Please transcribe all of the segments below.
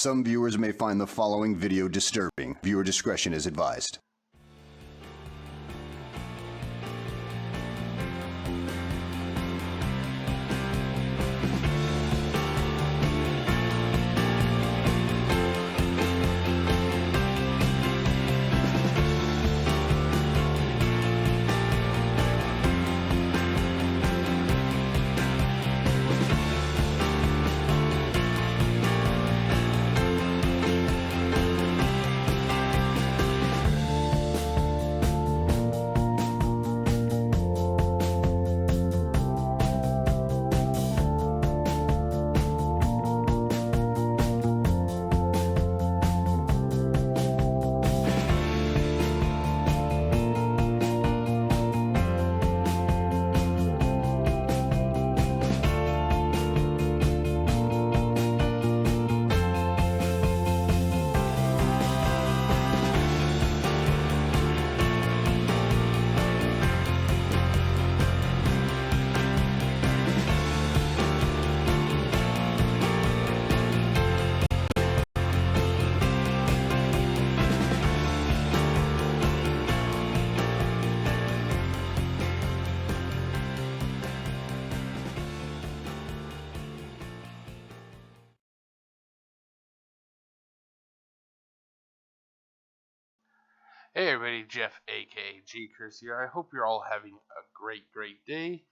Some viewers may find the following video disturbing. Viewer discretion is advised. Hey everybody, Jeff aka GCurse here. I hope you're all having a great day.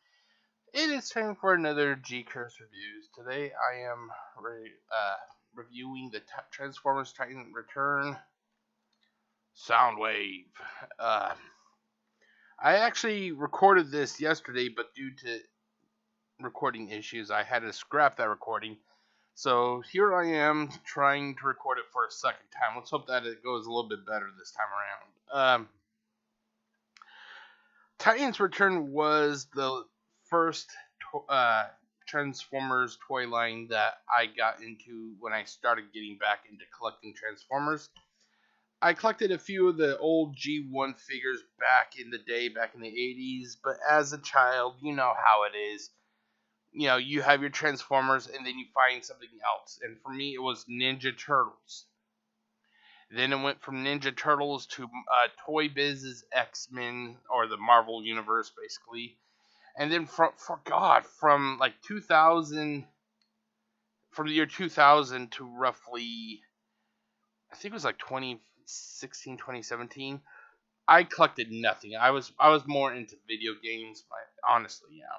It is time for another GCurse reviews. Today I am reviewing the Transformers Titans Return Soundwave. I actually recorded this yesterday, but due to recording issues, I had to scrap that recording. So here I am trying to record it for a second time. Let's hope that it goes a little bit better this time around. Titans Return was the first Transformers toy line that I got into when I started getting back into collecting Transformers. I collected a few of the old G1 figures back in the day, back in the 80s, but as a child, you know how it is. You know, you have your Transformers and then you find something else. And for me, it was Ninja Turtles. Then it went from Ninja Turtles to Toy Biz's X-Men, or the Marvel Universe, basically. And then from like 2000, from the year 2000 to roughly, I think it was like 2016, 2017, I collected nothing. I was more into video games, honestly, yeah.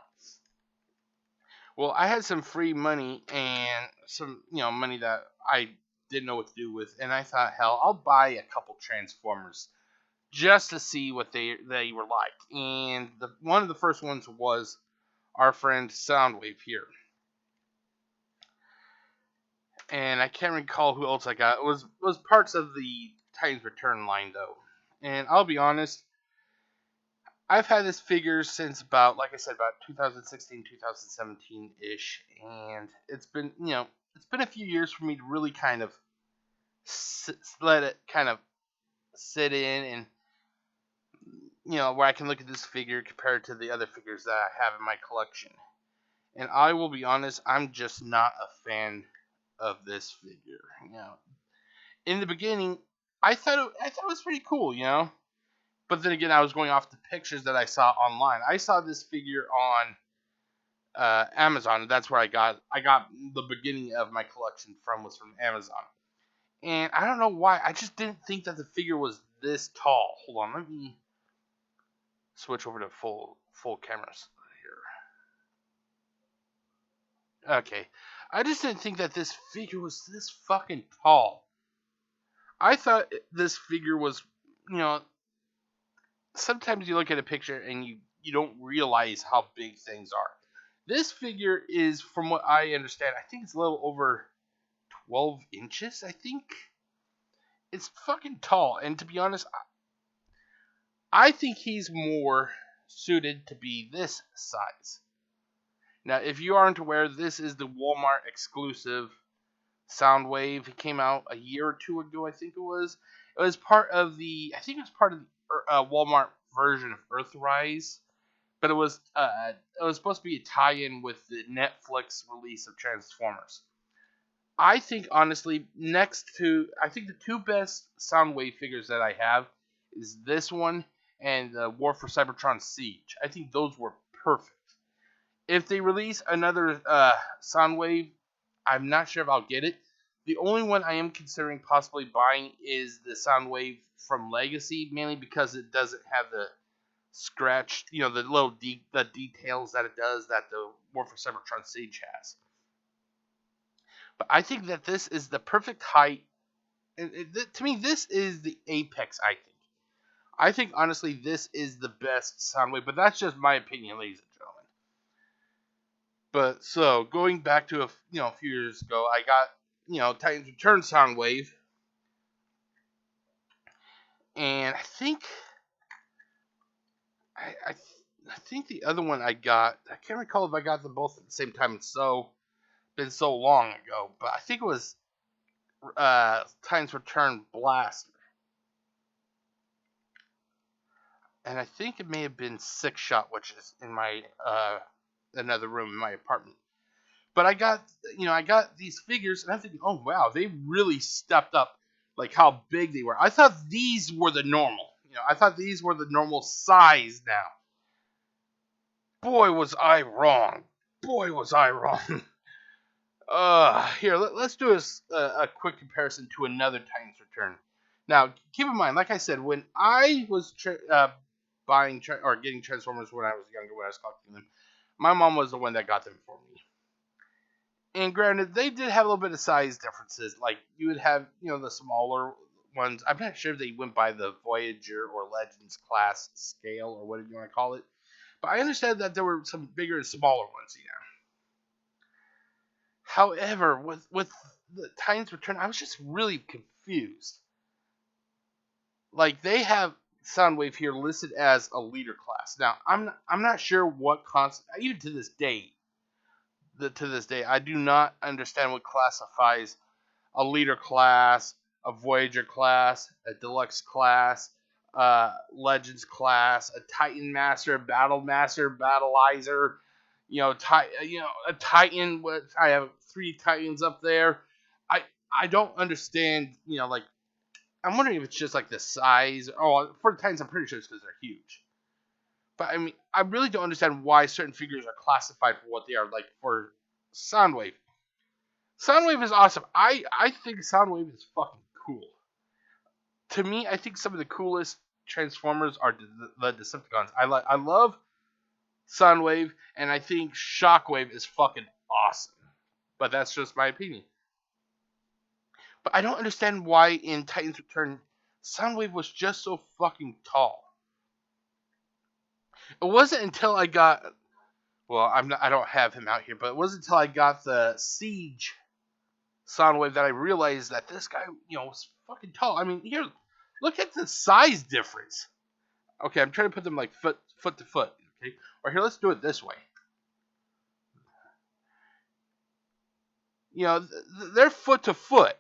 Well, I had some free money and some, money that I didn't know what to do with, and I thought, hell, I'll buy a couple Transformers just to see what they were like. And one of the first ones was our friend Soundwave here. And I can't recall who else I got. It was parts of the Titans Return line, though. And I'll be honest, I've had this figure since about 2016, 2017-ish, and it's been a few years for me to really kind of let it kind of sit in, and where I can look at this figure compared to the other figures that I have in my collection. And I will be honest, I'm just not a fan of this figure. In the beginning, I thought it was pretty cool, But then again, I was going off the pictures that I saw online. I saw this figure on Amazon. That's where I got the beginning of my collection was from Amazon. And I don't know why. I just didn't think that the figure was this tall. Hold on, let me switch over to full cameras here. Okay. I just didn't think that this figure was this fucking tall. I thought this figure was, sometimes you look at a picture and you don't realize how big things are. This figure is, from what I understand, I think it's a little over 12 inches, I think. It's fucking tall, and to be honest, I think he's more suited to be this size. Now, if you aren't aware, this is the Walmart exclusive Soundwave. It came out a year or two ago, I think it was. It was part of the Walmart version of Earthrise, but it was supposed to be a tie-in with the Netflix release of Transformers. I think honestly, I think the two best Soundwave figures that I have is this one and the War for Cybertron Siege. I think those were perfect. If they release another Soundwave, I'm not sure if I'll get it. The only one I am considering possibly buying is the Soundwave from Legacy, mainly because it doesn't have the scratch, the little the details that it does that the War for Cybertron Siege has. But I think that this is the perfect height. To me, this is the apex. I think honestly, this is the best Soundwave. But that's just my opinion, ladies and gentlemen. But so going back to a few years ago, I got Titans Return Soundwave, and I think the other one I can't recall if I got them both at the same time. It's been so long ago, but I think it was Titans Return Blast, and I think it may have been Six Shot, which is in my another room in my apartment. But I got these figures, and I'm thinking, oh wow, they really stepped up, like how big they were. I thought these were the normal. I thought these were the normal size now. Boy, was I wrong. Boy, was I wrong. Here, let's do a quick comparison to another Titans Return. Now, keep in mind, like I said, when I was buying or getting Transformers when I was younger, when I was collecting them, my mom was the one that got them for me. And granted, they did have a little bit of size differences. Like, you would have, the smaller ones. I'm not sure if they went by the Voyager or Legends class scale or whatever you want to call it. But I understand that there were some bigger and smaller ones, However, with the Titans Return, I was just really confused. Like, they have Soundwave here listed as a leader class. Now, I'm not sure what even to this day, I do not understand what classifies a leader class, a Voyager class, a deluxe class, Legends class, a Titan Master, Battle Master, Battleizer, a Titan. I have 3 Titans up there. I don't understand. Like, I'm wondering if it's just like the size. Oh, for the Titans, I'm pretty sure it's because they're huge. But I mean, I really don't understand why certain figures are classified for what they are. Like for Soundwave. Soundwave is awesome. I think Soundwave is fucking cool. To me, I think some of the coolest Transformers are the Decepticons. I love Soundwave, and I think Shockwave is fucking awesome. But that's just my opinion. But I don't understand why in Titans Return, Soundwave was just so fucking tall. It wasn't until I got, well, I don't have him out here, but it wasn't until I got the Siege Soundwave that I realized that this guy, was fucking tall. I mean, here, look at the size difference. Okay, I'm trying to put them like foot to foot. Okay, or here, let's do it this way. They're foot to foot.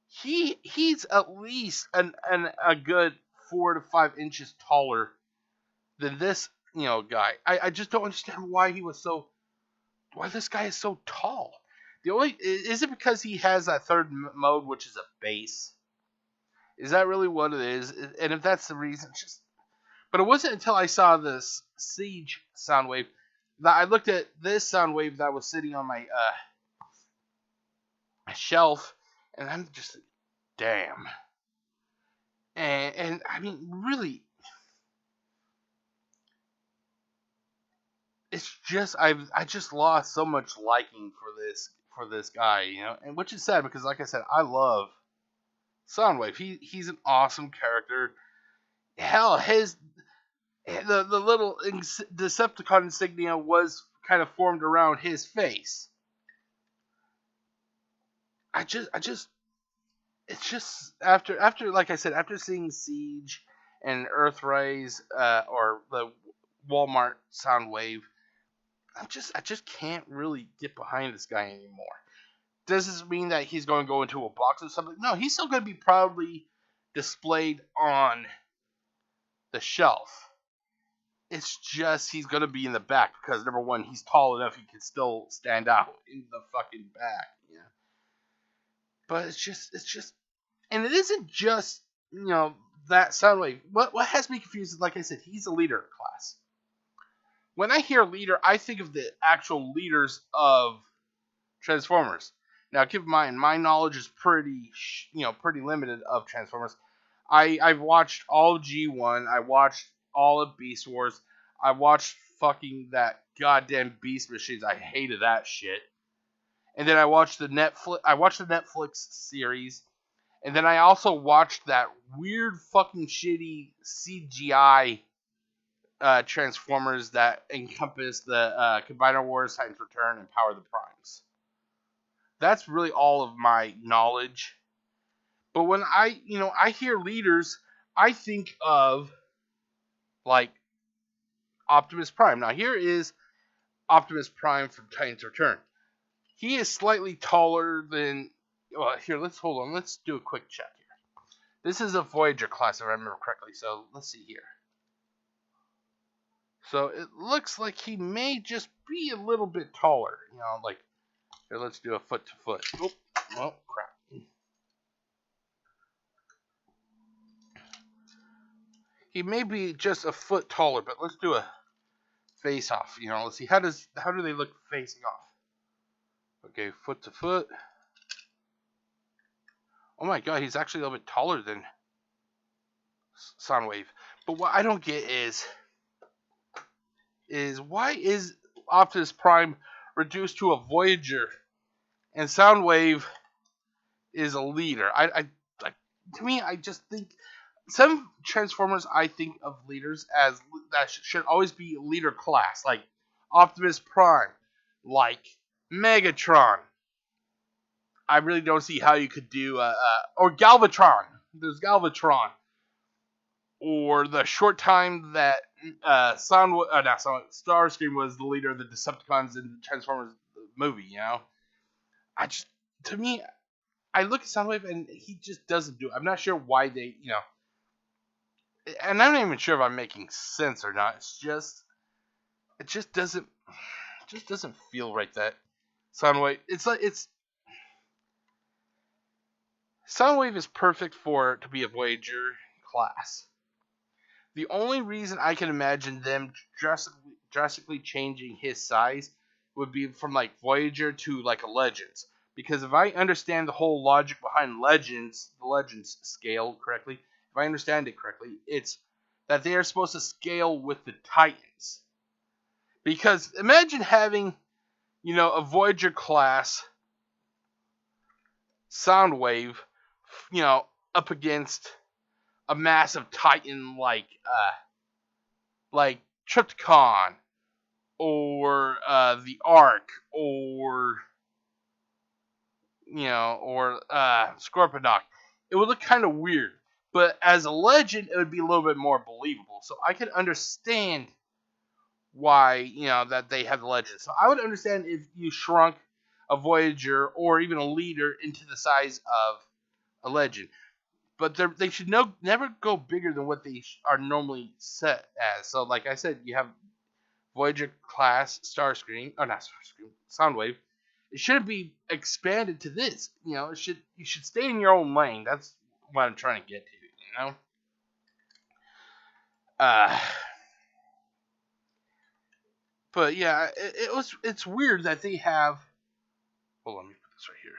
He's at least a good 4 to 5 inches taller than this guy. I just don't understand why this guy is so tall. Is it because he has that third mode, which is a base? Is that really what it is? And if that's the reason, but it wasn't until I saw this Siege Soundwave that I looked at this Soundwave that was sitting on my shelf, and I'm just like, damn. And I mean, really, it's just I just lost so much liking for this guy, and which is sad because, like I said, I love Soundwave. He's an awesome character. Hell, the little Decepticon insignia was kind of formed around his face. It's just after like I said, after seeing Siege and Earthrise or the Walmart Soundwave, I just can't really get behind this guy anymore. Does this mean that he's going to go into a box or something? No, he's still going to be proudly displayed on the shelf. It's just he's going to be in the back because, number one, he's tall enough he can still stand out in the fucking back. But it's just, and it isn't just that Soundwave. What has me confused is, like I said, he's a leader class. When I hear leader, I think of the actual leaders of Transformers. Now, keep in mind, my knowledge is pretty limited of Transformers. I've watched all of G1. I watched all of Beast Wars. I watched fucking that goddamn Beast Machines. I hated that shit. And then I watched the Netflix series. And then I also watched that weird fucking shitty CGI Transformers that encompass the Combiner Wars, Titans Return, and Power of the Primes. That's really all of my knowledge. But when I hear leaders, I think of like Optimus Prime. Now here is Optimus Prime from Titans Return. He is slightly taller than. Well, here, hold on. Let's do a quick check here. This is a Voyager class, if I remember correctly. So let's see here. So it looks like he may just be a little bit taller. Like here, let's do a foot to foot. Oh crap. He may be just a foot taller, but let's do a face off. Let's see how do they look facing off. Okay, foot to foot. Oh my god, he's actually a little bit taller than Soundwave. But what I don't get is why is Optimus Prime reduced to a Voyager and Soundwave is a leader? To me, I just think some Transformers, I think of leaders as that should always be leader class, like Optimus Prime, like Megatron. I really don't see how you could do or Galvatron. There's Galvatron, or the short time that Starscream was the leader of the Decepticons in the Transformers movie. To me, I look at Soundwave and he just doesn't do it. I'm not sure why they, and I'm not even sure if I'm making sense or not. It just doesn't feel right that Soundwave. Soundwave is perfect to be a Voyager class. The only reason I can imagine them drastically changing his size would be from like Voyager to like a Legends. Because if I understand the whole logic behind the Legends scale correctly, if I understand it correctly, it's that they are supposed to scale with the Titans. Because imagine having, a Voyager class Soundwave, up against a massive Titan like Trypticon or the Ark or Scorponok. It would look kind of weird, but as a legend, it would be a little bit more believable. So I could understand why that they have the legend. So I would understand if you shrunk a Voyager or even a leader into the size of a legend. But they should never go bigger than what they are normally set as. So, like I said, you have Voyager class Starscream, or not Starscream, Soundwave. It shouldn't be expanded to this. You should stay in your own lane. That's what I'm trying to get to. But yeah, it's weird that they have. Hold on, let me put this right here.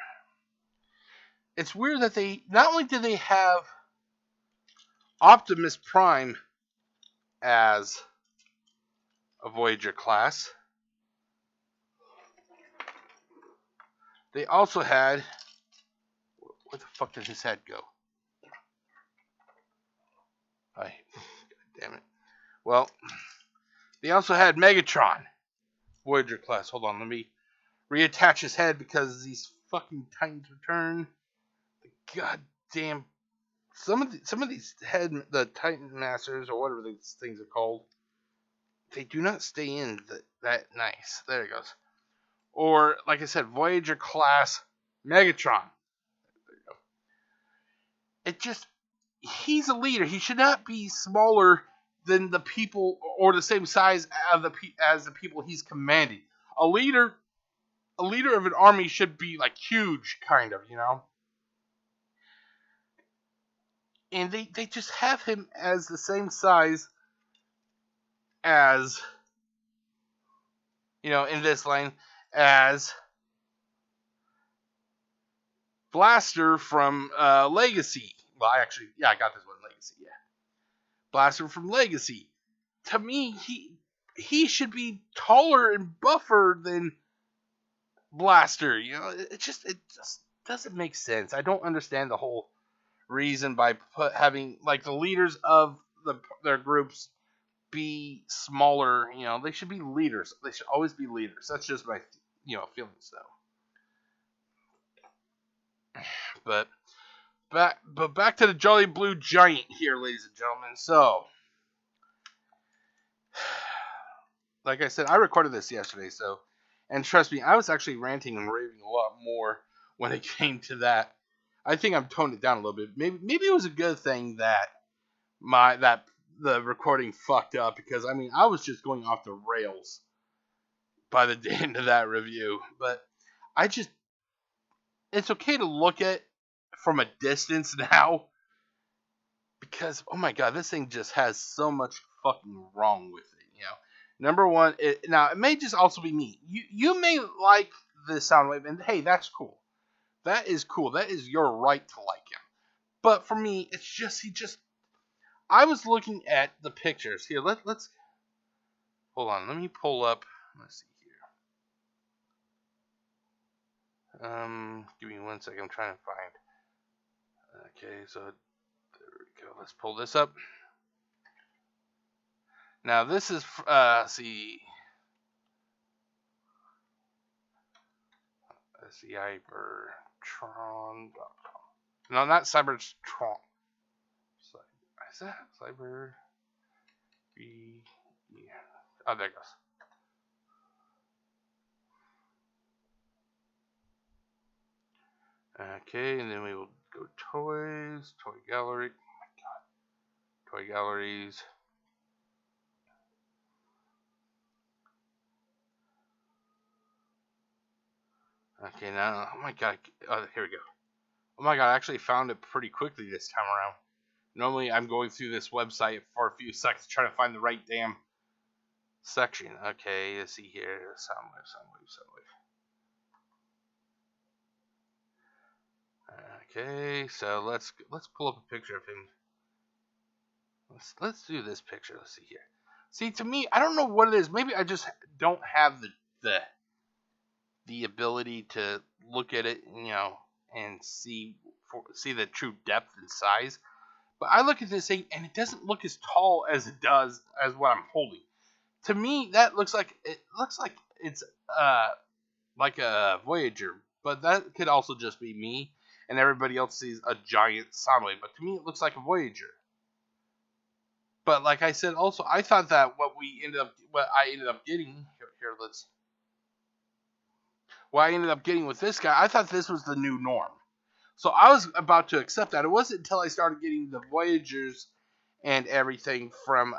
It's weird that they not only do they have Optimus Prime as a Voyager class, they also had. Where the fuck did his head go? God damn it. Well, they also had Megatron, Voyager class. Hold on, let me reattach his head because these fucking Titans Return. God damn. Some of these the Titan Masters or whatever these things are called, they do not stay in that nice. There it goes. Or like I said, Voyager class Megatron. There you go. He's a leader. He should not be smaller than the people or the same size as the people he's commanding. A leader of an army should be like huge, kind of. And they just have him as the same size as, in this line, as Blaster from Legacy. Well, I got this one, Legacy, yeah. Blaster from Legacy. To me, he should be taller and buffer than Blaster. It just doesn't make sense. I don't understand the whole reason by having like the leaders of their groups be smaller. They should be leaders. They should always be leaders. That's just my feelings though. But back to the Jolly Blue Giant here, ladies and gentlemen. So, like I said, I recorded this yesterday, and trust me, I was actually ranting and raving a lot more when it came to that. I think I've toned it down a little bit. Maybe it was a good thing that the recording fucked up, because I was just going off the rails by the end of that review. But it's okay to look at from a distance now, because oh my god, this thing just has so much fucking wrong with it. Number one, it may just also be me. You may like the Soundwave, and hey, that's cool. That is cool. That is your right to like him. But for me, it's just I was looking at the pictures here. Let's hold on. Let me pull up. Let's see here. Give me 1 second. I'm trying to find. Okay, so there we go. Let's pull this up. Now this is see. Cybertron.com. No, not Cybertron. Is that Cyber? Oh, there it goes. Okay, and then we will go toys, toy gallery. Oh my god, toy galleries. Okay, now, oh my god, here we go. Oh my god, I actually found it pretty quickly this time around. Normally, I'm going through this website for a few seconds trying to find the right damn section. Okay, let's see here. Soundwave. Okay, so let's pull up a picture of him. Let's do this picture. Let's see here. See, to me, I don't know what it is. Maybe I just don't have the ability to look at it, and see the true depth and size. But I look at this thing, and it doesn't look as tall as it does as what I'm holding. To me, that looks like it's like a Voyager, but that could also just be me, and everybody else sees a giant Soundwave. But to me, it looks like a Voyager. But like I said, also I thought that what I ended up getting here. What I ended up getting with this guy, I thought this was the new norm. So I was about to accept that. It wasn't until I started getting the Voyagers and everything from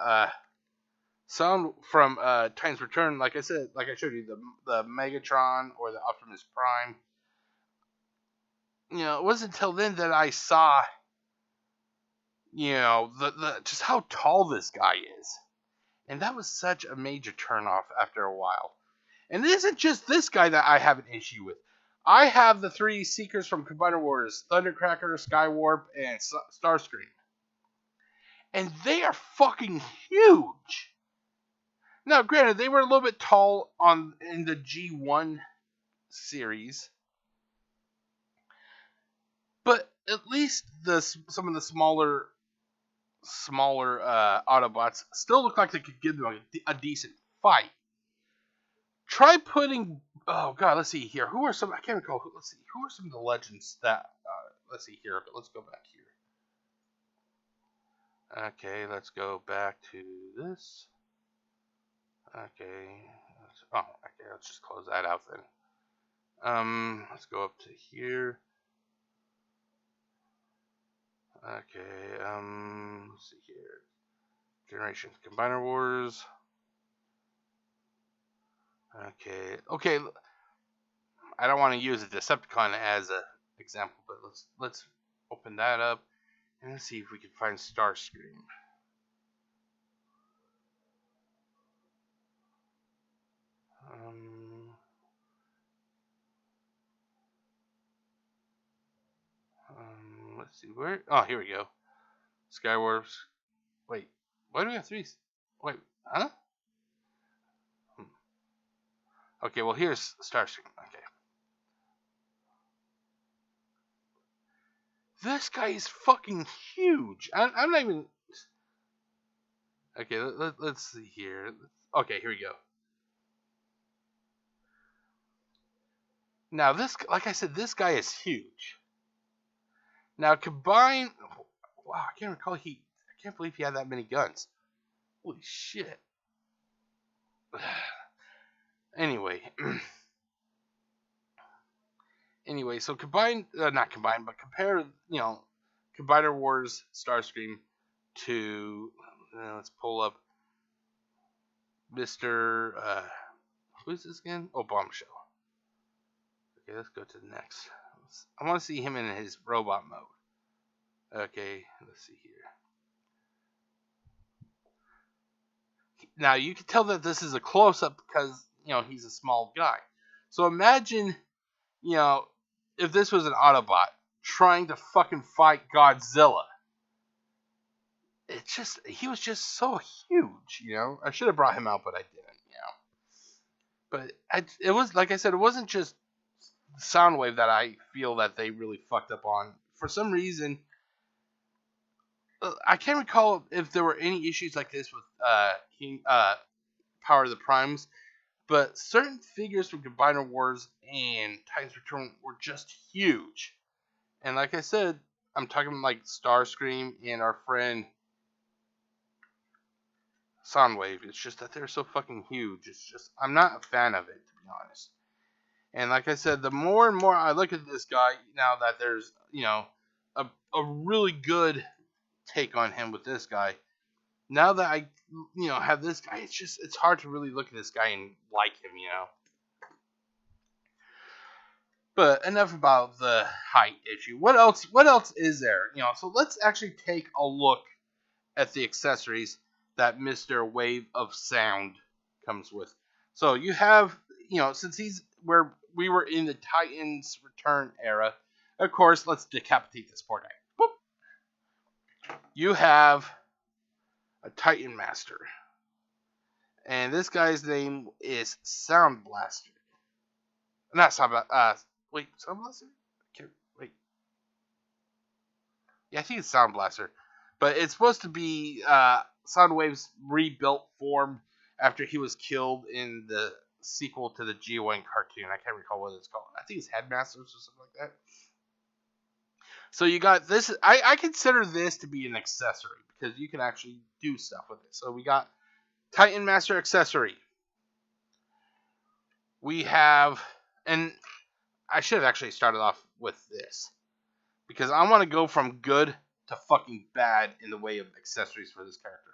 Titans Return, like I said, like I showed you, the Megatron or the Optimus Prime. It wasn't until then that I saw, the just how tall this guy is. And that was such a major turnoff after a while. And it isn't just this guy that I have an issue with. I have the three Seekers from Combiner Wars, Thundercracker, Skywarp, and Starscream. And they are fucking huge. Now, granted, they were a little bit tall in the G1 series. But at least some of the smaller Autobots still look like they could give them a decent fight. Try putting. Oh god, let's see here. Who are some? I can't recall. Let's see. Who are some of the legends that? Let's see here. Let's go back here. Okay, let's go back to this. Okay. Let's just close that out then. Let's go up to here. Okay. Let's see here. Generations Combiner Wars. Okay. I don't want to use a Decepticon as an example, but let's open that up And let's see if we can find Starscream. Let's see where. Oh, here we go. Skywarps. Wait, why do we have 3? Wait, huh? Okay, well here's Starscream. Okay. This guy is fucking huge. I'm not even. Okay, let's see here. Okay, here we go. Now this, like I said, this guy is huge. Now combine. Wow, I can't recall I can't believe he had that many guns. Holy shit. Anyway. Anyway, so not combine, but compare, Combiner Wars Starscream to, let's pull up Mr. Who's this again? Oh, Bombshell. Okay, let's go to the next. I want to see him in his robot mode. Okay, let's see here. Now, you can tell that this is a close-up because, he's a small guy. So imagine, if this was an Autobot trying to fucking fight Godzilla. He was just so huge, I should have brought him out, but I didn't, But it was, like I said, it wasn't just Soundwave that I feel that they really fucked up on. For some reason, I can't recall if there were any issues like this with Power of the Primes, but certain figures from Combiner Wars and Titans Return were just huge. And like I said, I'm talking like Starscream and our friend Soundwave. It's just that they're so fucking huge. I'm not a fan of it, to be honest. And like I said, the more and more I look at this guy, now that there's, a really good take on him with this guy, now that I, have this guy, it's hard to really look at this guy and like him, But enough about the height issue. What else is there? So let's actually take a look at the accessories that Mr. Wave of Sound comes with. So you have, since we were in the Titans Return era, of course, let's decapitate this poor guy. Boop. You have a Titan Master. And this guy's name is Sound Blaster. Not Sound Blaster. Wait, Sound Blaster? Wait. Yeah, I think it's Sound Blaster. But it's supposed to be Soundwave's rebuilt form after he was killed in the sequel to the G1 cartoon. I can't recall what it's called. I think it's Headmasters or something like that. So you got this. I consider this to be an accessory because you can actually do stuff with it. So we got Titan Master accessory. We have, and I should have actually started off with this because I want to go from good to fucking bad in the way of accessories for this character.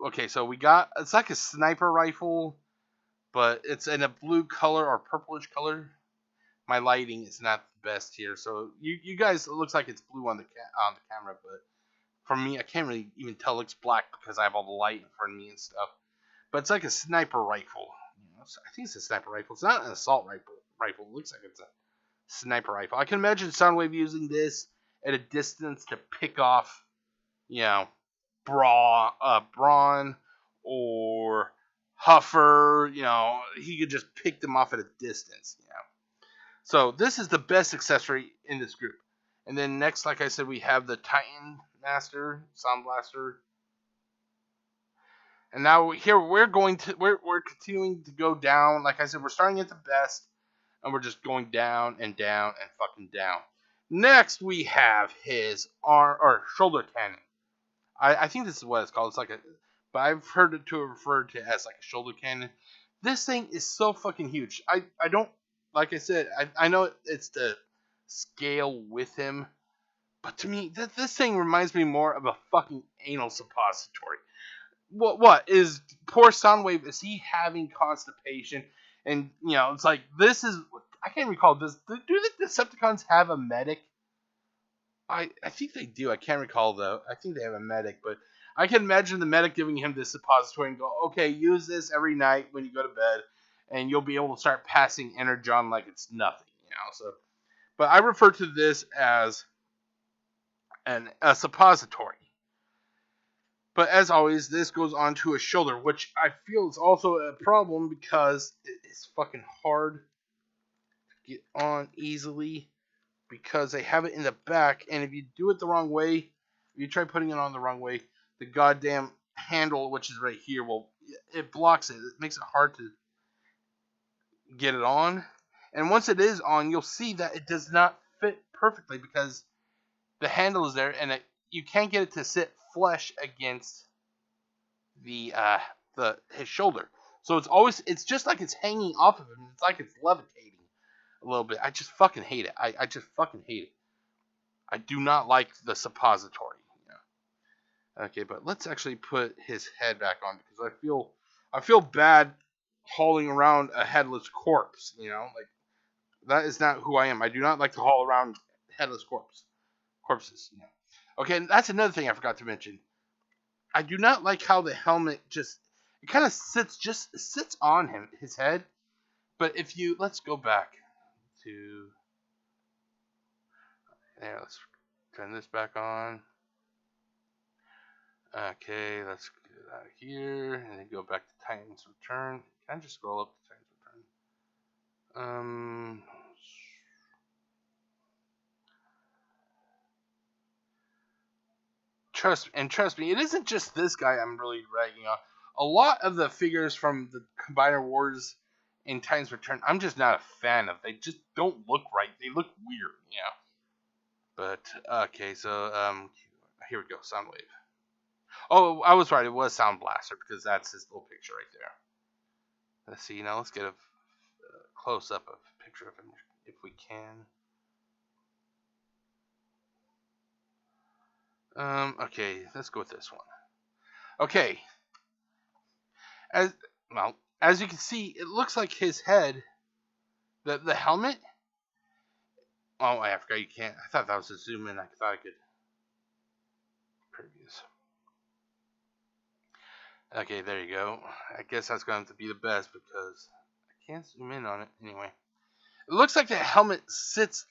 Okay, so it's like a sniper rifle, but it's in a blue color or purplish color. My lighting is not the best here, so you guys, it looks like it's blue on the camera, but for me, I can't really even tell. It looks black because I have all the light in front of me and stuff. But it's like a sniper rifle. I think it's a sniper rifle. It's not an assault rifle. It looks like it's a sniper rifle. I can imagine Soundwave using this at a distance to pick off, Brawn or Huffer. He could just pick them off at a distance. So this is the best accessory in this group. And then next, like I said, we have the Titan Master, Sound Blaster. And now here we're continuing to go down. Like I said, we're starting at the best, and we're just going down and down and fucking down. Next, we have his arm or shoulder cannon. I think this is what it's called. But I've heard it referred to as like a shoulder cannon. This thing is so fucking huge. I don't, like I said, I know it's the scale with him, but to me, this thing reminds me more of a fucking anal suppository. What is poor Soundwave? Is he having constipation? And it's like this is. I can't recall. Do the Decepticons have a medic? I think they do. I can't recall though. I think they have a medic, but I can imagine the medic giving him this suppository and go, okay, use this every night when you go to bed, and you'll be able to start passing energon like it's nothing, you know. So, but I refer to this as a suppository. But as always, this goes onto a shoulder, which I feel is also a problem because it's fucking hard to get on easily because they have it in the back, and if you do it the wrong way, if you try putting it on the wrong way, the goddamn handle, which is right here, it blocks it. It makes it hard to get it on. And once it is on, you'll see that it does not fit perfectly because the handle is there, and you can't get it to sit flush against his shoulder. So it's just like it's hanging off of him. It's like it's levitating a little bit. I just fucking hate it. I just fucking hate it. I do not like the suppository. Yeah. Okay, but let's actually put his head back on because I feel bad hauling around a headless corpse. You know, like that is not who I am. I do not like to haul around headless corpses. You know. Okay, and that's another thing I forgot to mention. I do not like how the helmet it kind of sits on his head. But let's go back to there. Let's turn this back on. Okay, let's get out of here and then go back to Titans Return. Can I just scroll up to Titans Return? Trust me, it isn't just this guy I'm really ragging on. A lot of the figures from the Combiner Wars in Titans Return, I'm just not a fan of. They just don't look right. They look weird, yeah. But okay, so here we go, Soundwave. Oh, I was right. It was Sound Blaster because that's his little picture right there. Let's see. Now let's get a close up of a picture of him if we can. Okay, let's go with this one. Okay. As you can see, it looks like his head, the helmet. Oh, I forgot you can't. I thought that was a zoom in. I thought I could previews. Okay, there you go. I guess that's going to be the best because I can't zoom in on it anyway. It looks like the helmet sits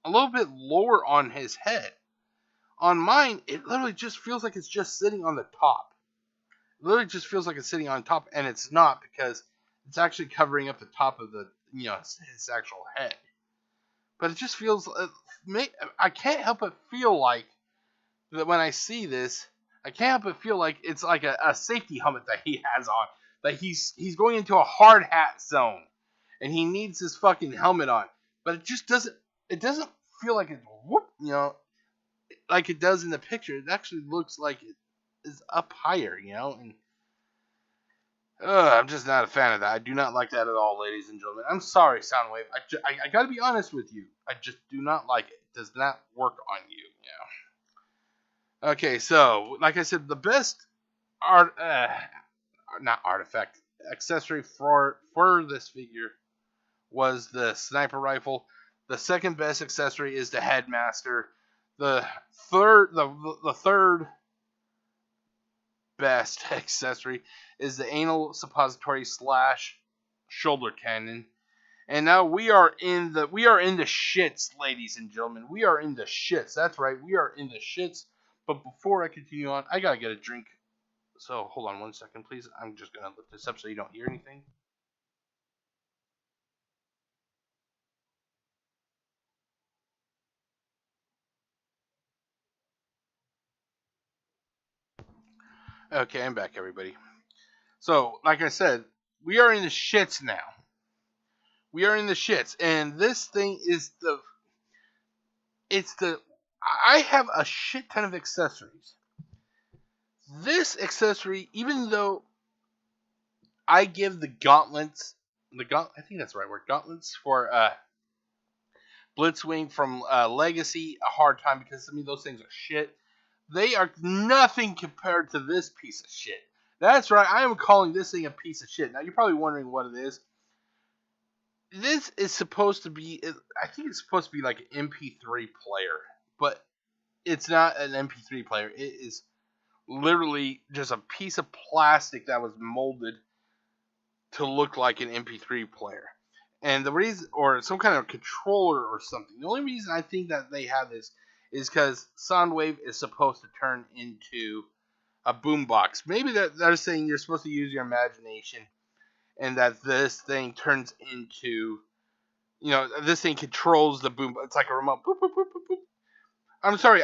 a little bit lower on his head. On mine, it literally just feels like it's just sitting on the top. It literally just feels like it's sitting on top, and it's not because it's actually covering up the top of his actual head. But it just feels, I can't help but feel like that when I see this, I can't help but feel like it's like a safety helmet that he has on. Like he's going into a hard hat zone, and he needs his fucking helmet on. But it just doesn't feel like it's like it does in the picture. It actually looks like it is up higher, and I'm just not a fan of that. I do not like that at all, ladies and gentlemen. I'm sorry, Soundwave. I got to be honest with you. I just do not like it. It does not work on you, Okay, so like I said, the best artifact accessory for this figure was the sniper rifle. The second best accessory is the headmaster. The third best accessory is the anal suppository / shoulder cannon. And now we are in the shits, ladies and gentlemen. We are in the shits. That's right, we are in the shits. But before I continue on, I gotta get a drink. So hold on 1 second, please. I'm just gonna lift this up so you don't hear anything. Okay, I'm back, everybody. So, like I said, we are in the shits now. We are in the shits, and this thing is I have a shit ton of accessories. This accessory, even though I give the gauntlets, I think that's the right word, gauntlets for Blitzwing from Legacy a hard time because those things are shit. They are nothing compared to this piece of shit. That's right, I am calling this thing a piece of shit. Now you're probably wondering what it is. This is supposed to be, I think it's supposed to be like an MP3 player, but it's not an MP3 player. It is literally just a piece of plastic that was molded to look like an MP3 player. And the reason, or some kind of controller or something. The only reason I think that they have this is because Soundwave is supposed to turn into a boombox. Maybe they're saying you're supposed to use your imagination, and that this thing turns into, this thing controls the boom. It's like a remote. Boop, boop, boop, boop, boop. I'm sorry.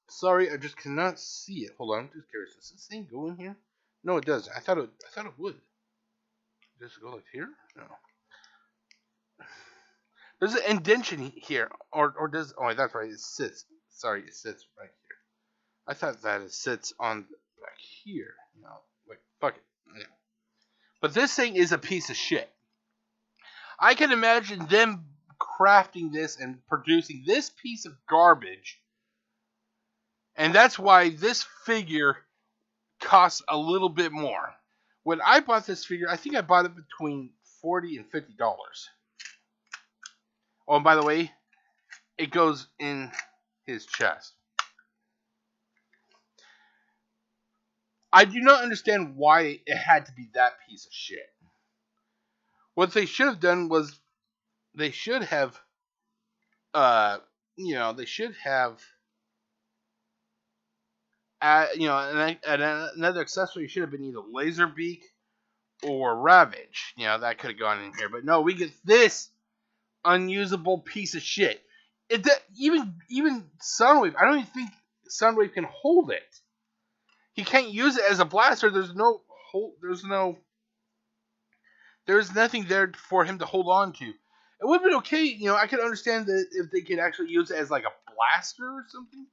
Sorry. I just cannot see it. Hold on. I'm just curious. Does this thing go in here? No, it doesn't. I thought it would. Does it go like here? No. There's an indentation here, or does? Oh, that's right. It sits. Sorry, it sits right here. I thought that it sits on back here. No, wait, fuck it. Yeah. But this thing is a piece of shit. I can imagine them crafting this and producing this piece of garbage, and that's why this figure costs a little bit more. When I bought this figure, I think I bought it between $40 and $50. Oh, and by the way, it goes in his chest. I do not understand why it had to be that piece of shit. What they should have done was they should have, another accessory should have been either Laserbeak or Ravage. That could have gone in here. But no, we get this unusable piece of shit. Even Soundwave, I don't even think Soundwave can hold it. He can't use it as a blaster. There's nothing there for him to hold on to. It would have been okay, I could understand that if they could actually use it as like a blaster or something.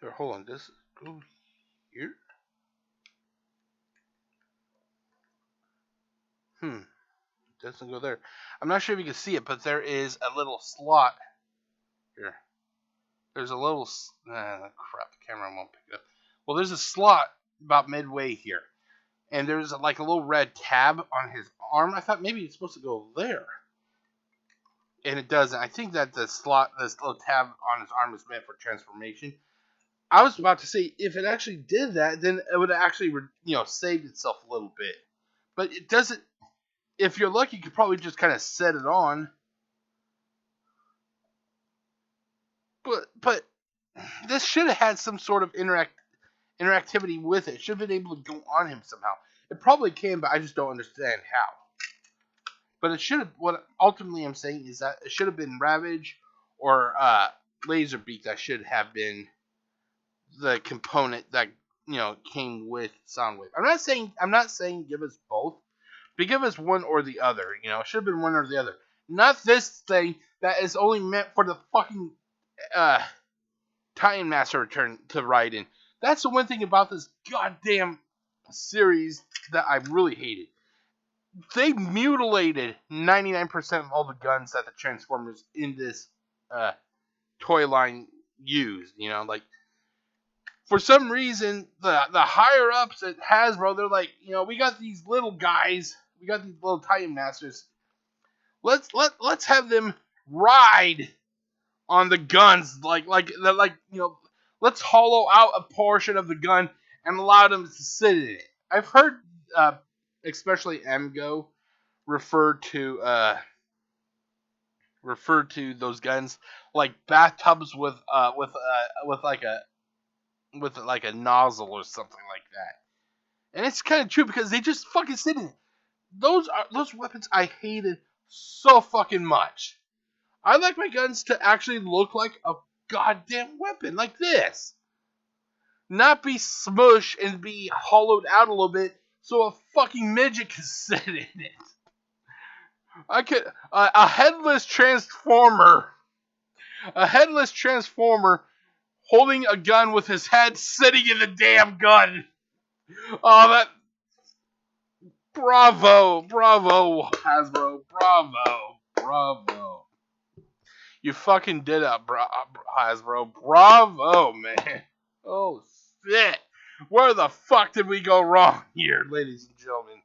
Here, hold on, does it go here? Doesn't go there. I'm not sure if you can see it, but there is a little slot here. There's a little crap. The camera won't pick it up. Well, there's a slot about midway here, and there's like a little red tab on his arm. I thought maybe it's supposed to go there, and it doesn't. I think that this little tab on his arm is meant for transformation. I was about to say if it actually did that, then it would have actually saved itself a little bit, but it doesn't. If you're lucky, you could probably just kind of set it on. But this should have had some sort of interactivity with it. It should have been able to go on him somehow. It probably can, but I just don't understand how. But it should have. What ultimately I'm saying is that it should have been Ravage or Laserbeak that should have been the component that came with Soundwave. I'm not saying give us both. But give us one or the other, It should have been one or the other. Not this thing that is only meant for the fucking Titan Master Return to ride in. That's the one thing about this goddamn series that I really hated. They mutilated 99% of all the guns that the Transformers in this toy line used. For some reason, the higher ups at Hasbro, they're like, we got these little guys. We got these little Titan Masters. Let's have them ride on the guns, let's hollow out a portion of the gun and allow them to sit in it. I've heard, especially MGO, refer to those guns like bathtubs with like a nozzle or something like that, and it's kind of true because they just fucking sit in it. Those weapons I hated so fucking much. I like my guns to actually look like a goddamn weapon like this. Not be smushed and be hollowed out a little bit so a fucking midget can sit in it. I could a headless transformer holding a gun with his head sitting in the damn gun. Oh, that. Bravo, Hasbro, bravo. You fucking did it, Hasbro. Bravo, man. Oh, shit. Where the fuck did we go wrong here, ladies and gentlemen?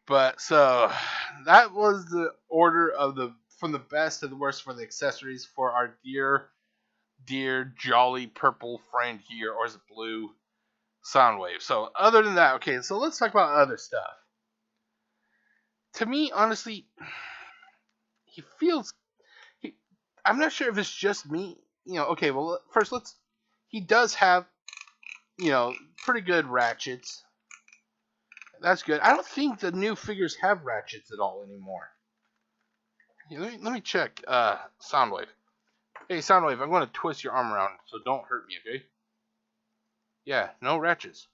But, so, that was the order of the from the best to the worst for the accessories for our dear, jolly purple friend here, or is it blue? Soundwave. So other than that, okay, so let's talk about other stuff. To me, honestly, he feels. I'm not sure if it's just me. Okay, well, first he does have, pretty good ratchets. That's good. I don't think the new figures have ratchets at all anymore. Let me check Soundwave. Hey, Soundwave, I'm going to twist your arm around, so don't hurt me, okay? Yeah, no ratchets.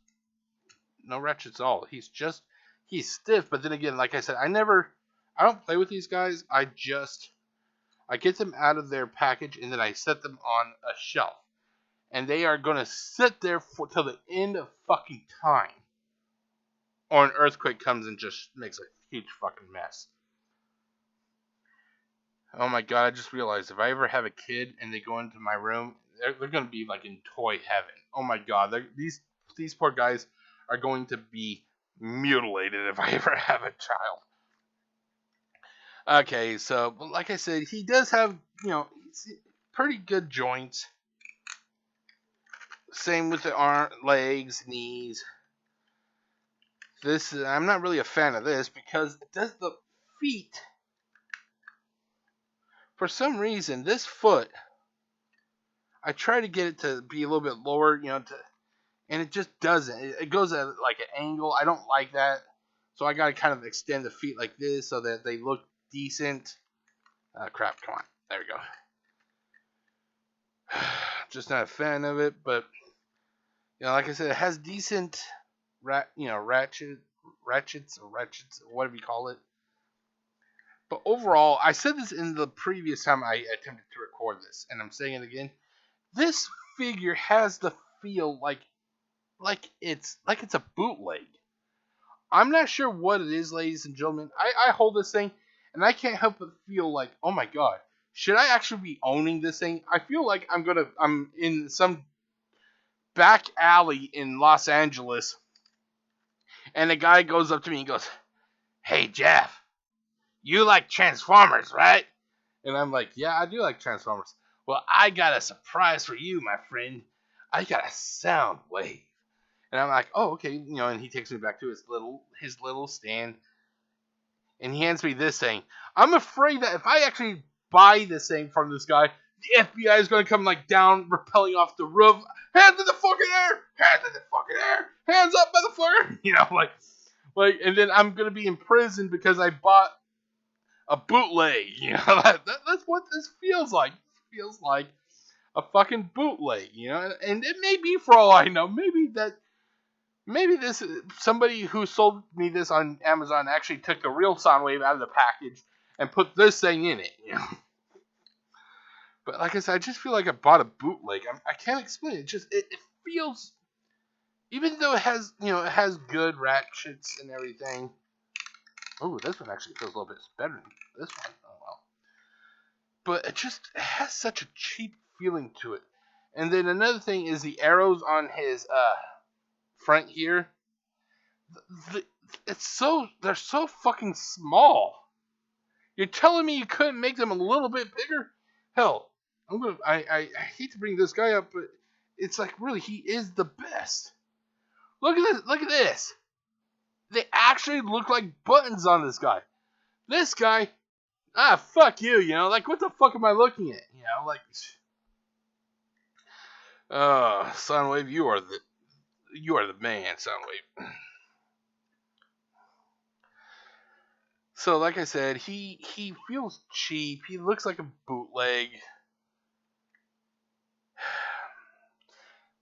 No ratchets at all. He's stiff, but then again, like I said, I don't play with these guys. I get them out of their package, and then I set them on a shelf. And they are going to sit there till the end of fucking time. Or an earthquake comes and just makes a huge fucking mess. Oh my god, I just realized if I ever have a kid and they go into my room, they're going to be like in toy heaven. Oh my god, these poor guys are going to be mutilated if I ever have a child. Okay, so like I said, he does have, pretty good joints. Same with the arm, legs, knees. I'm not really a fan of this because it does the feet. For some reason, this foot, I try to get it to be a little bit lower, and it just doesn't. It goes at like an angle. I don't like that. So I got to kind of extend the feet like this so that they look decent. Crap, come on. There we go. Just not a fan of it, but, like I said, it has decent, ratchets, or whatever you call it. But overall, I said this in the previous time I attempted to record this, and I'm saying it again. This figure has the feel like it's a bootleg. I'm not sure what it is, ladies and gentlemen. I hold this thing, and I can't help but feel like, oh my god, should I actually be owning this thing? I feel like I'm in some back alley in Los Angeles, and a guy goes up to me and goes, "Hey Jeff, you like Transformers, right?" And I'm like, "Yeah, I do like Transformers." "Well, I got a surprise for you, my friend. I got a Soundwave." And I'm like, "Oh, okay." And he takes me back to his little stand, and he hands me this thing. I'm afraid that if I actually buy this thing from this guy, the FBI is going to come down, rappelling off the roof. Hands in the fucking air! Hands in the fucking air! Hands up, motherfucker! And then I'm going to be in prison because I bought a bootleg. That's what this feels like. It feels like a fucking bootleg, And it may be, for all I know, maybe this somebody who sold me this on Amazon actually took the real Soundwave out of the package and put this thing in it, But like I said, I just feel like I bought a bootleg. I can't explain it. It feels, even though it has good ratchets and everything. Oh, this one actually feels a little bit better than this one. Oh well. But it has such a cheap feeling to it. And then another thing is the arrows on his front here. They're so fucking small. You're telling me you couldn't make them a little bit bigger? Hell, I hate to bring this guy up, but it's like, really, he is the best. Look at this. They actually look like buttons on this guy. This guy, fuck you, what the fuck am I looking at? Soundwave, you are the man, Soundwave. So, like I said, he feels cheap. He looks like a bootleg.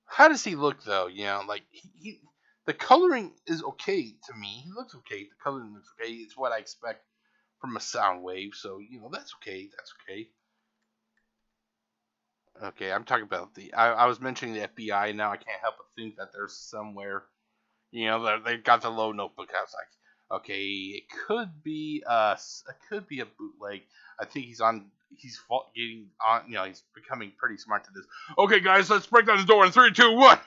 How does he look, though? The coloring is okay to me. He looks okay. The coloring looks okay. It's what I expect from a Soundwave. So, that's okay. That's okay. Okay, I'm talking about I was mentioning the FBI. Now I can't help but think that there's somewhere, they've got the low notebook. I was like, okay, it could be a bootleg. I think he's getting on. He's becoming pretty smart to this. Okay, guys, let's break down the door in 3, 2, 1.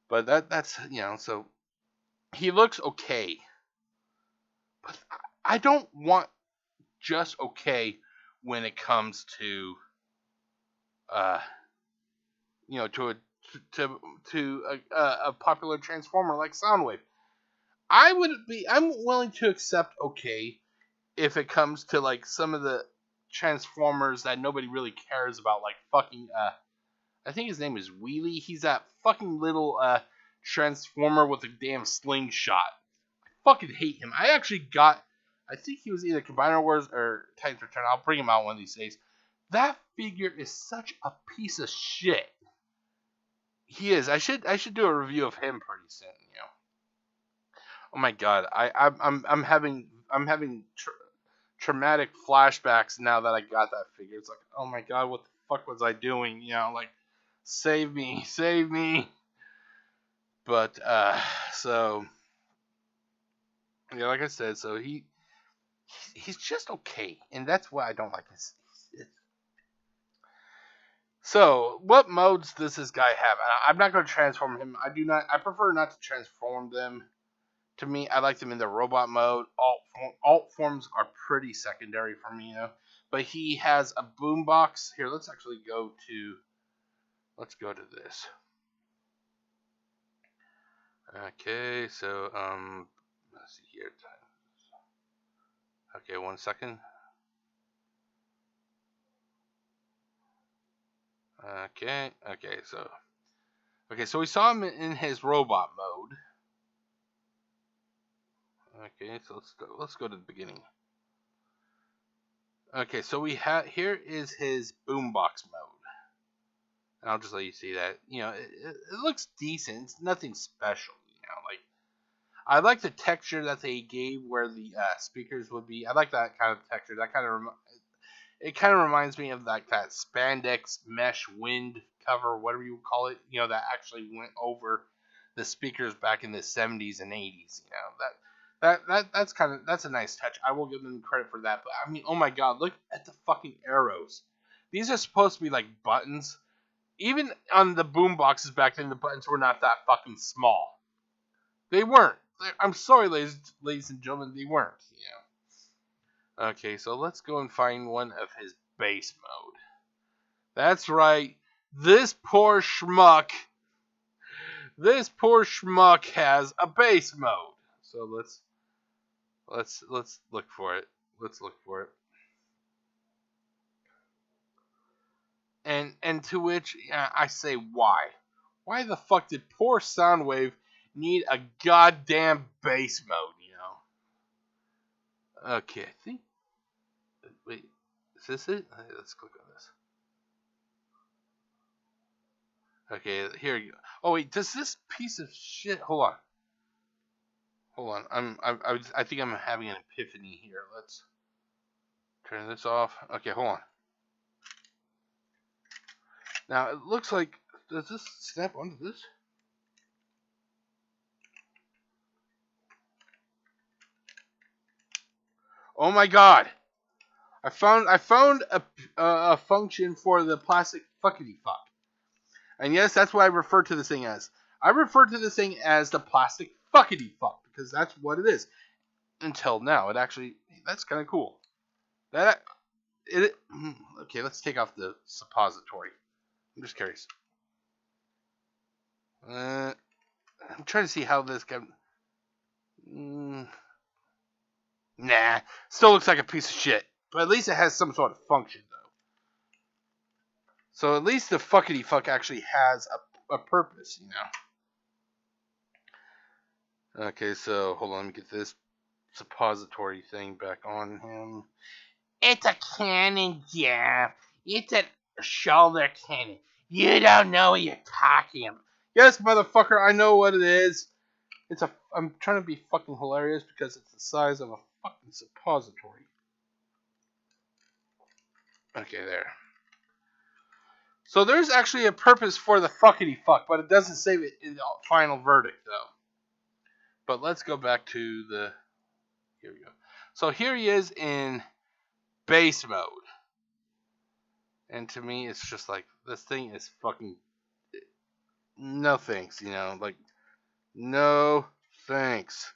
But that's so he looks okay, but I don't want just okay when it comes to a popular Transformer like Soundwave. I'm willing to accept okay if it comes to like some of the Transformers that nobody really cares about, like fucking I think his name is Wheelie. He's that fucking little Transformer with a damn slingshot. I fucking hate him. I think he was either Combiner Wars or Titans Return. I'll bring him out one of these days. That figure is such a piece of shit. He is. I should do a review of him pretty soon. Oh my god, I'm having traumatic flashbacks now that I got that figure. It's like, oh my god, what the fuck was I doing? Like, save me, save me. But so yeah, like I said, so he's just okay, and that's why I don't like his. So, what modes does this guy have? I'm not going to transform him. I prefer not to transform them. To me, I like them in the robot mode. Alt forms are pretty secondary for me, But he has a boombox. Here, let's go to this. Okay, so let's see here. Okay, 1 second. Okay, so we saw him in his robot mode. Okay, so let's go to the beginning. Okay, so here is his boombox mode. And I'll just let you see that. It looks decent. It's nothing special. Like, I like the texture that they gave where the speakers would be. I like that kind of texture. That it kind of reminds me of like that spandex mesh wind cover, whatever you call it. That actually went over the speakers back in the 70s and 80s. That's a nice touch. I will give them credit for that. But I mean, oh my god, look at the fucking arrows. These are supposed to be like buttons. Even on the boom boxes back then, the buttons were not that fucking small. They weren't. I'm sorry, ladies and gentlemen, they weren't. Okay, so let's go and find one of his base mode. That's right. This poor schmuck has a base mode. So let's look for it. And to which I say, why? Why the fuck did poor Soundwave need a goddamn base mode? Okay, I think. Wait, is this it? Let's click on this. Okay, here you go. Oh wait, does this piece of shit? Hold on. I think I'm having an epiphany here. Let's turn this off. Okay, hold on. Now it looks like, does this snap onto this? Oh my god! I found a function for the plastic fuckity fuck. And yes, that's what I refer to this thing as. I refer to this thing as the plastic fuckity fuck because that's what it is. Until now, that's kind of cool. Okay, let's take off the suppository. I'm just curious. I'm trying to see how this can. Nah, still looks like a piece of shit. But at least it has some sort of function, though. So at least the fuckity fuck actually has a purpose, Okay, so hold on, let me get this suppository thing back on him. It's a cannon, Jeff. It's a shoulder cannon. You don't know what you're talking about. Yes, motherfucker, I know what it is. I'm trying to be fucking hilarious because it's the size of a fucking suppository. Okay, there. So there's actually a purpose for the fuckity fuck, but it doesn't say it in the final verdict, though. But let's go back to here we go. So here he is in base mode. And to me, it's just like, this thing is fucking, no thanks, like, no thanks.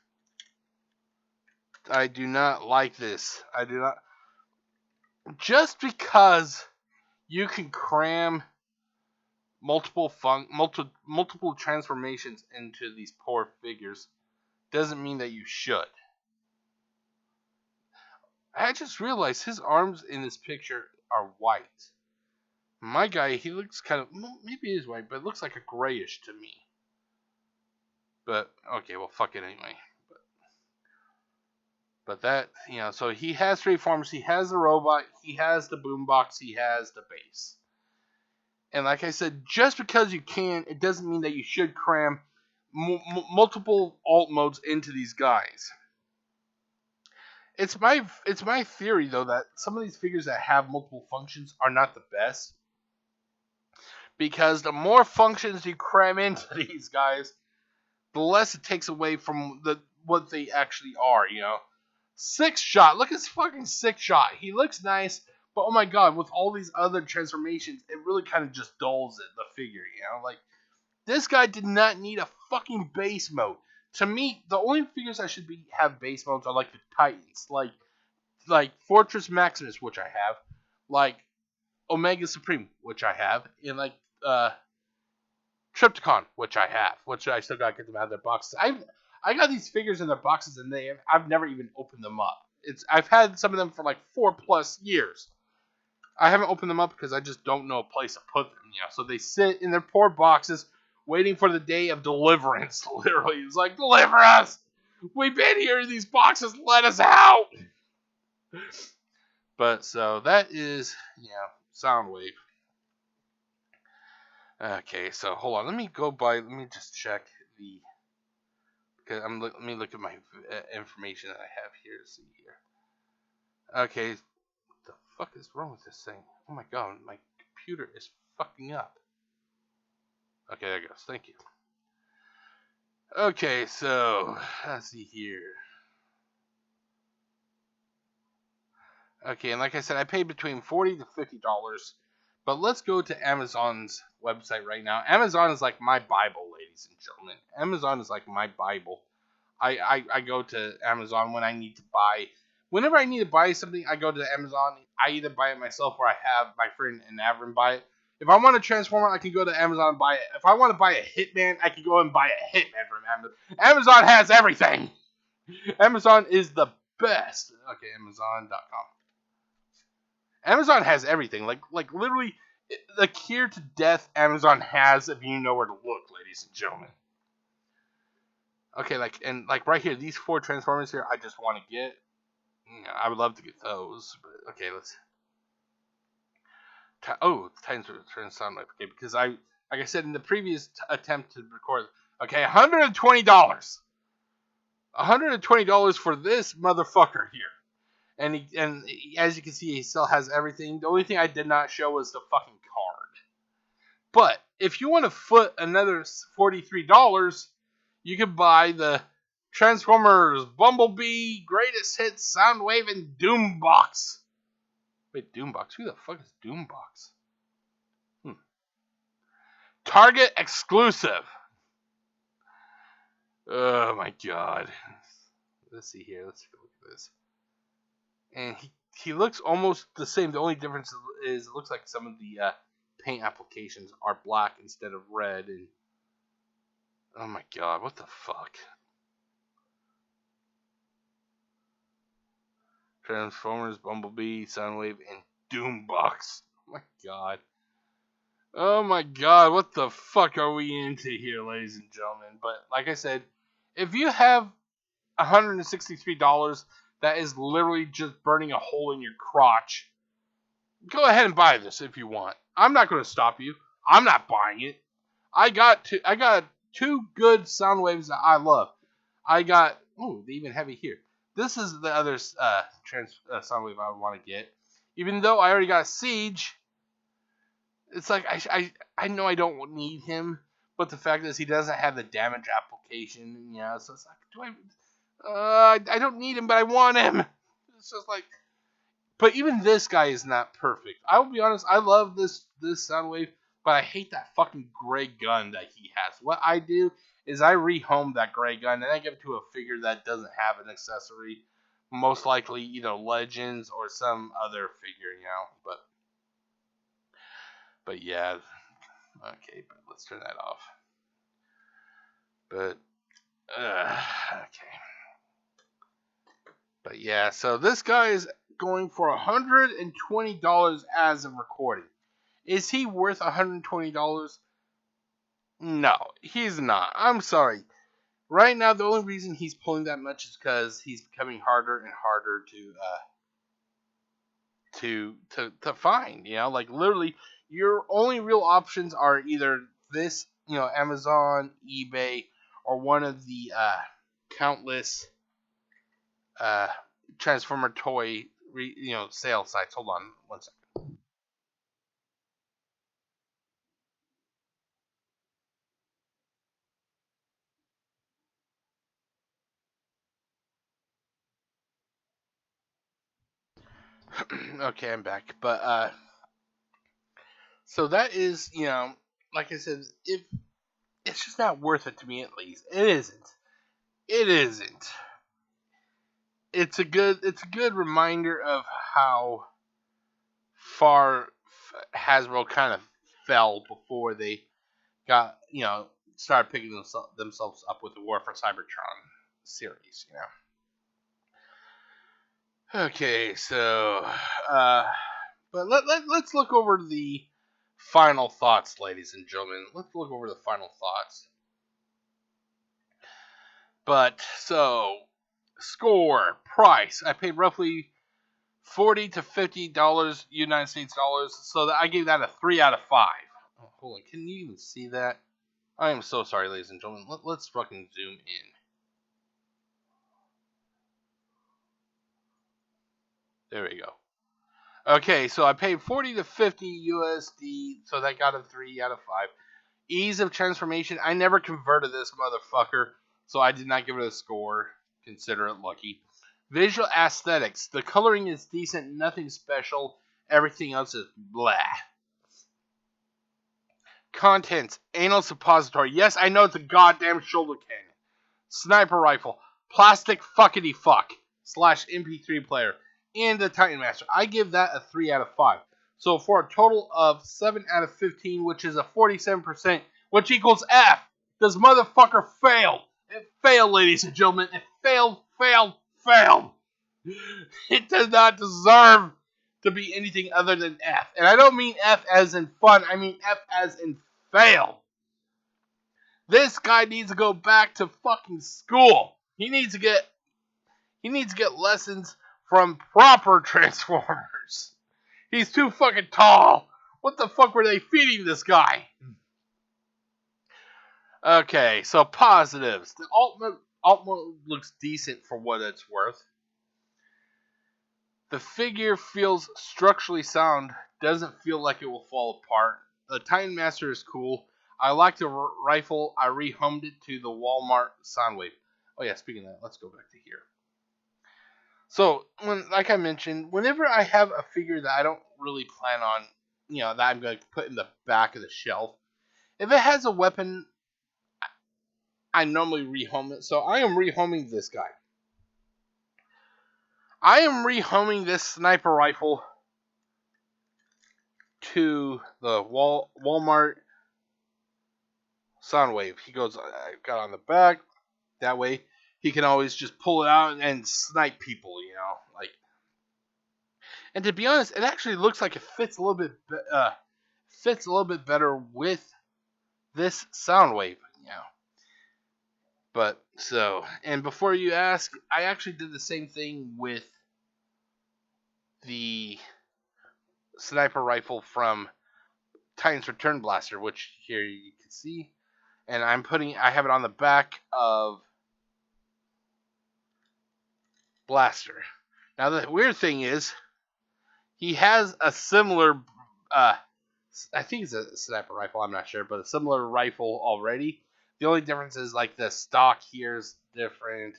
I do not like this. I do not. just because you can cram multiple transformations into these poor figures doesn't mean that you should. I just realized his arms in this picture are white. My guy, he looks kind of, maybe he is white, but it looks like a grayish to me. But, okay, well, fuck it anyway. But that, so he has three forms. He has the robot, he has the boombox, he has the base. And like I said, just because you can, it doesn't mean that you should cram multiple alt modes into these guys. It's my theory, though, that some of these figures that have multiple functions are not the best. Because the more functions you cram into these guys, the less it takes away from what they actually are, Six Shot, look at this fucking Six Shot. He looks nice, but oh my god, with all these other transformations, it really kind of just dulls it, the figure, Like, this guy did not need a fucking base mode. To me, the only figures that should have base modes are like the Titans, like Fortress Maximus, which I have, like Omega Supreme, which I have, and like Trypticon, which I have, which I still gotta get them out of their boxes. I got these figures in their boxes, and I've never even opened them up. I've had some of them for like 4+ years. I haven't opened them up because I just don't know a place to put them. So they sit in their poor boxes, waiting for the day of deliverance. Literally, it's like, deliver us! We've been here in these boxes. Let us out! But so that is, Soundwave. Okay, so hold on. Let me just check the. Because let me look at my information that I have here to see here. Okay, what the fuck is wrong with this thing? Oh my god, my computer is fucking up. Okay, there it goes. Thank you. Okay, so let's see here. Okay, and like I said, I paid between $40 to $50. But let's go to Amazon's website right now. Amazon is like my Bible, ladies and gentlemen. Amazon is like my Bible. I go to Amazon when I need to buy. Whenever I need to buy something, I go to Amazon. I either buy it myself or I have my friend Avram buy it. If I want a Transformer, I can go to Amazon and buy it. If I want to buy a Hitman, I can go and buy a Hitman from Amazon. Amazon has everything. Amazon is the best. Okay, Amazon.com. Amazon has everything. Like literally, like here to death, Amazon has if you know where to look, ladies and gentlemen. Okay, like right here, these 4 Transformers here, I just want to get. I would love to get those, but okay, let's. Titans Return Soundwave. Okay, because like I said in the previous attempt to record. Okay, $120. $120 for this motherfucker here. And as you can see, he still has everything. The only thing I did not show was the fucking card. But if you want to foot another $43, you can buy the Transformers Bumblebee Greatest Hits Soundwave and Doombox. Wait, Doombox? Who the fuck is Doombox? Target exclusive. Oh my god. Let's see here. Let's take a look at this. And he looks almost the same. The only difference is it looks like some of the paint applications are black instead of red. And oh my god, what the fuck? Transformers, Bumblebee, Soundwave, and Doombox. Oh my god. Oh my god, what the fuck are we into here, ladies and gentlemen? But like I said, if you have $163, that is literally just burning a hole in your crotch. Go ahead and buy this if you want. I'm not going to stop you. I'm not buying it. I got 2 good Soundwaves that I love. I got they even have it here. This is the other Soundwave I want to get. Even though I already got Siege, it's like I know I don't need him, but the fact is he doesn't have the damage application. So it's like, I don't need him, but I want him. It's just like, but even this guy is not perfect. I will be honest, I love this Soundwave, but I hate that fucking gray gun that he has. What I do is I rehome that gray gun and I give it to a figure that doesn't have an accessory. most likely, Legends or some other figure, But yeah, okay, but let's turn that off. But okay. But yeah, so this guy is going for $120 as of recording. Is he worth $120? No, he's not. I'm sorry. Right now, the only reason he's pulling that much is because he's becoming harder and harder to find. Like literally, your only real options are either this, Amazon, eBay, or one of the countless Transformer toy sale sites. Hold on one second. Okay, I'm back. But so that is, like I said, if it's just not worth it to me, at least it isn't. It isn't. It's a good reminder of how far Hasbro kind of fell before they got started picking themselves up with the War for Cybertron series. Okay, so but let's look over the final thoughts, ladies and gentlemen. Let's look over the final thoughts. But so score price, I paid roughly $40 to $50 United States dollars, so that I gave that a 3 out of 5. Oh, hold on, can you even see that? I am so sorry, ladies and gentlemen. Let's fucking zoom in. There we go. Okay, so I paid 40 to 50 USD, so that got a 3 out of 5. Ease of transformation, I never converted this motherfucker, so I did not give it a score. Consider it lucky. Visual aesthetics, the coloring is decent, nothing special. Everything else is blah. Contents, anal suppository. Yes, I know it's a goddamn shoulder cannon. Sniper rifle, plastic fuckity fuck / MP3 player, and the Titan Master. I give that a 3 out of 5. So for a total of 7 out of 15, which is a 47%, which equals F. This motherfucker failed. It failed, ladies and gentlemen. It failed. It does not deserve to be anything other than F. And I don't mean F as in fun. I mean F as in fail. This guy needs to go back to fucking school. He needs to get lessons from proper Transformers. He's too fucking tall. What the fuck were they feeding this guy? Okay, so positives. The Ultimate looks decent for what it's worth. The figure feels structurally sound. Doesn't feel like it will fall apart. The Titan Master is cool. I like the rifle. I rehomed it to the Walmart Soundwave. Oh yeah, speaking of that, let's go back to here. So, like I mentioned, whenever I have a figure that I don't really plan on, that I'm going to put in the back of the shelf, if it has a weapon, I normally rehome it. So I am rehoming this guy. I am rehoming this sniper rifle to the Walmart Soundwave. He goes, I got on the back. That way, he can always just pull it out and snipe people, And to be honest, it actually looks like it fits a little bit better with this Soundwave, But so, and before you ask, I actually did the same thing with the sniper rifle from Titans Return Blaster, which here you can see, and I have it on the back of Blaster. Now the weird thing is, he has a similar, I think it's a sniper rifle, I'm not sure, but a similar rifle already. The only difference is like the stock here is different,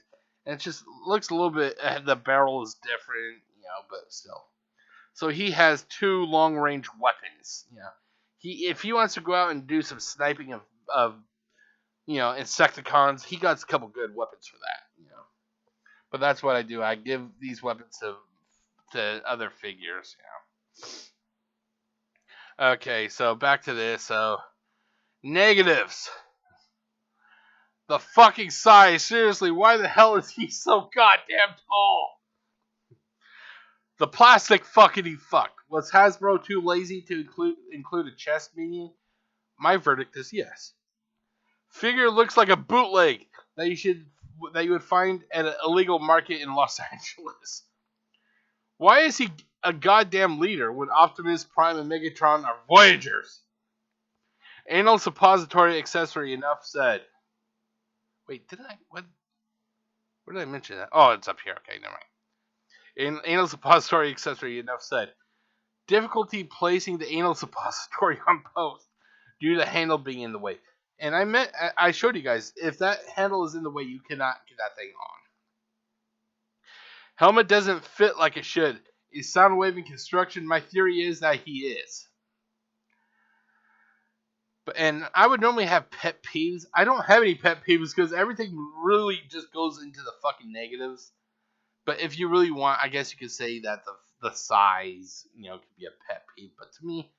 and it just looks a little bit, the barrel is different, but still. So he has 2 long-range weapons, if he wants to go out and do some sniping of Insecticons, he got a couple good weapons for that, But that's what I do. I give these weapons to other figures. Yeah. Okay, so back to this. So negatives. The fucking size. Seriously, why the hell is he so goddamn tall? The plastic fuckity fuck. Was Hasbro too lazy to include a chest median? My verdict is yes. Figure looks like a bootleg that you would find at an illegal market in Los Angeles. Why is he a goddamn leader when Optimus Prime and Megatron are voyagers? Anal suppository accessory, enough said. Wait, where did I mention that? Oh, it's up here. Okay, never mind. Anal suppository accessory, enough said. Difficulty placing the anal suppository on post due to the handle being in the way. And I showed you guys, if that handle is in the way, you cannot get that thing on. Helmet doesn't fit like it should. Is Soundwave in construction? My theory is that he is. And I would normally have pet peeves. I don't have any pet peeves because everything really just goes into the fucking negatives. But if you really want, I guess you could say that the size, could be a pet peeve. But to me,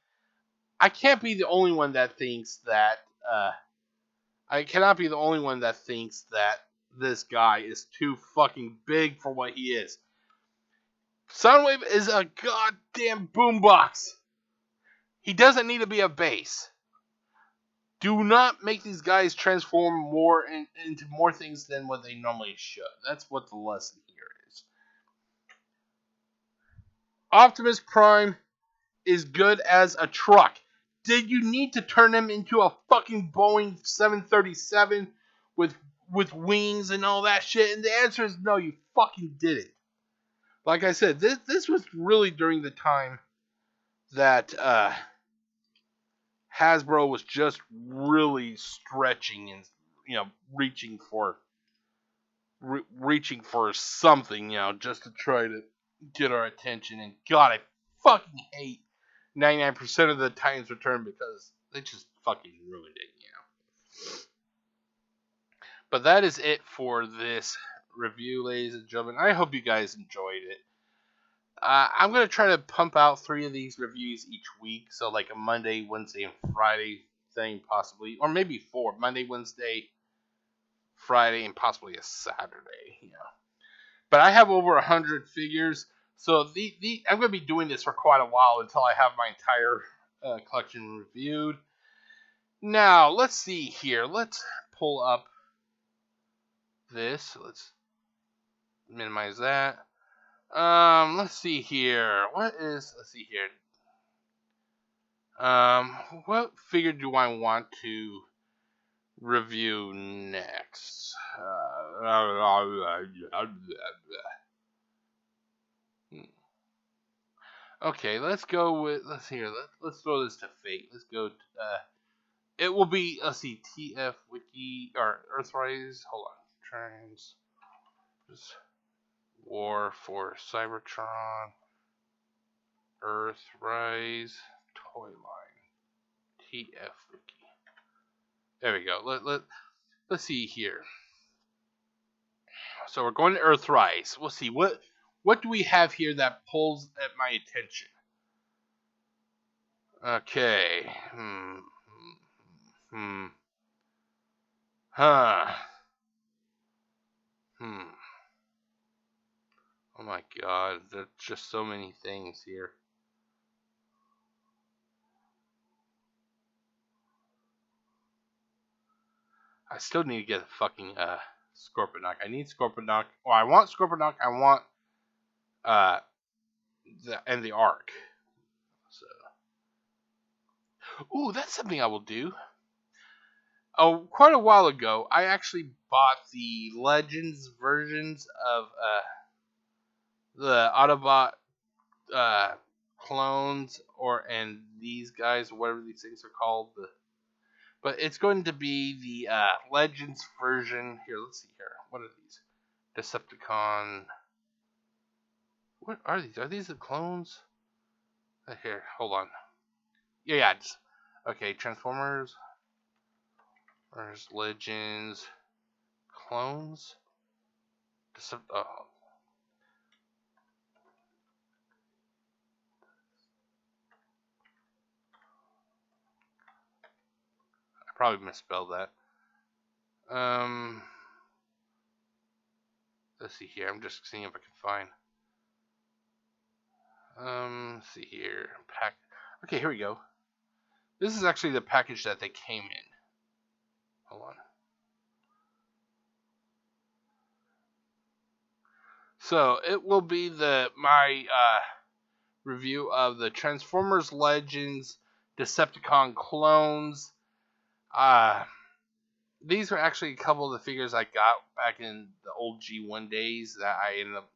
I can't be the only one that thinks that. I cannot be the only one that thinks that this guy is too fucking big for what he is. Soundwave is a goddamn boombox. He doesn't need to be a base. Do not make these guys transform more into more things than what they normally should. That's what the lesson here is. Optimus Prime is good as a truck. Did you need to turn him into a fucking Boeing 737 with wings and all that shit? And the answer is no, you fucking didn't. Like I said, this was really during the time that Hasbro was just really stretching and reaching for something, just to try to get our attention. And God, I fucking hate 99% of the Titans Return because they just fucking ruined it, But that is it for this review, ladies and gentlemen. I hope you guys enjoyed it. I'm going to try to pump out 3 of these reviews each week. So like a Monday, Wednesday, and Friday thing possibly. Or maybe 4. Monday, Wednesday, Friday, and possibly a Saturday. But I have over 100 figures. So I'm going to be doing this for quite a while until I have my entire collection reviewed. Now, let's see here. Let's pull up this. Let's minimize that. Let's see here. Let's see here. What figure do I want to review next? Okay, let's go with, let's throw this to fate. Let's go, it will be, let's see, TF Wiki, or Earthrise, hold on, War for Cybertron, Earthrise, toy line, TF Wiki. There we go. Let's see here. So we're going to Earthrise. We'll see what do we have here that pulls at my attention. Okay. Oh my God, there's just so many things here. I still need to get a fucking Scorponok. I need Scorponok. Oh, I want Scorponok. I want the Arc. So, ooh, that's something I will do. Oh, quite a while ago, I actually bought the Legends versions of the Autobot clones, and these guys, whatever these things are called. But it's going to be the Legends version. Here, let's see here. What are these? Decepticon. What are these? Are these the clones? Here, hold on. Yeah. Okay, Transformers. There's Legends. Clones. Oh. I probably misspelled that. Let's see here. I'm just seeing if I can find. Let's see here. Okay, here we go. This is actually the package that they came in. Hold on. So it will be my review of the Transformers Legends Decepticon clones. These were actually a couple of the figures I got back in the old G1 days that I ended up,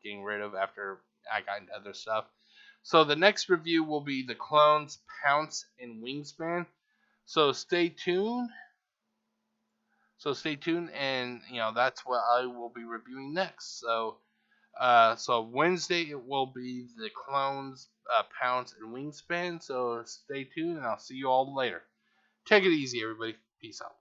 getting rid of after I got into other stuff. So the next review will be the clones Pounce and Wingspan. So stay tuned. And that's what I will be reviewing next. So Wednesday it will be the clones Pounce and Wingspan. So stay tuned, and I'll see you all later. Take it easy, everybody. Peace out.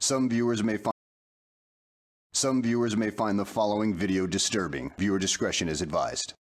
Some viewers may find the following video disturbing. Viewer discretion is advised.